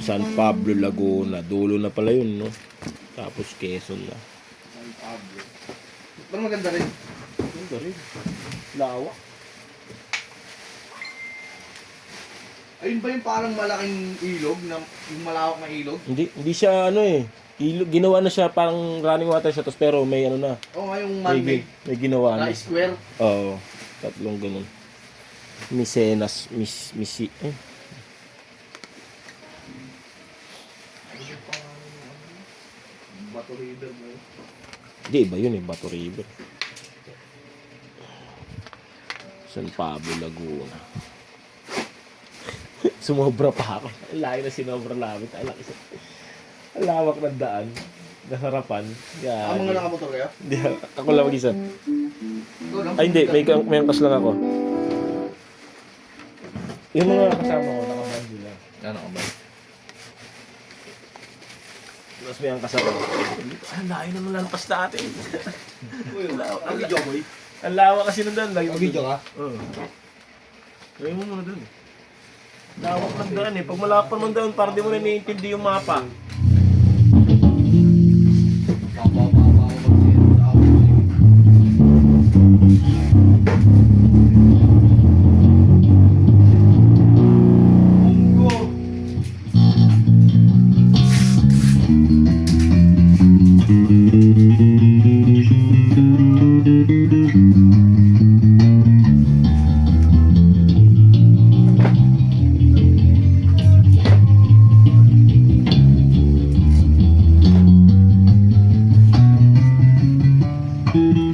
San Pablo, Laguna. Dulo na pala yun, no? Tapos Quezon na. San Pablo. Pero maganda rin. Maganda rin. Lawak. Ayun ba yung parang malaking ilog, na, yung malawak na ilog? Hindi siya ano eh. Ginawa na siya parang running water siya tapos pero may ano na. Oo nga, yung man-made. May ginawa na. Na square. Oo. Tatlong ganun. Misenas, misi. Bato River mo yun. Hindi, iba yun eh. Bato River. San Pablo, Laguna. Sumobra pa ako. Ang laki na sinobra namin. Ang lawak ng daan. Nasarapan. Ang mga nakamotor kaya? Hindi, ako lang mag-isa. Ikaw lang? Ay, hindi. May angkas lang ako. Yung mga kasama ko, nakabandi lang. Ano ka ba? Tapos may angkas ako. Ang laki naman lalpas natin. Ang video boy. Ang lawak kasi nandun. Mag-video ka? Oo. Kaya mo muna dun. Lawak ng daan eh. Pag malawak pa naman daan, parang di mo na naiintindi yung mapa.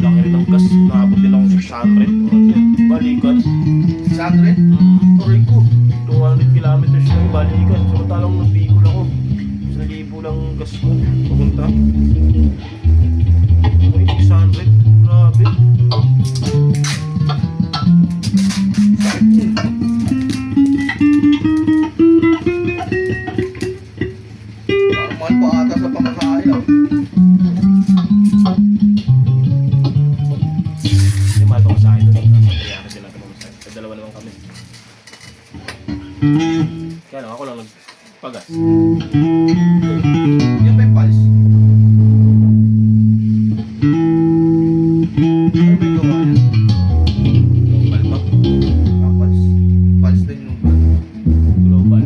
Laki rin ng gas. Nakabot din akong 600. Balikan. 600? Tuloy ko. 200 kilometers lang balikan. Samantalang nang Bicol ako. 1,000 lang gas ko. Papunta. Ay, 600. Grabe. Parang mahal pa ata sa pamasahe ah. Hindi, mahal pa ko sa akin doon. Nasa 300 sila ito mamasahe. Sa dalawa naman kami. Kaya lang, ako lang nagpagas. Yan ba yung pulse? Ano ba yung gawa yan? Global map. Ah, pulse. Pulse din yung Global.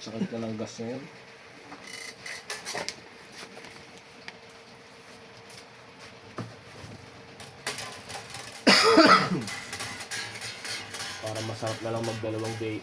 Sakit na ng gas ngayon. Para masarap na lang magdalawang day.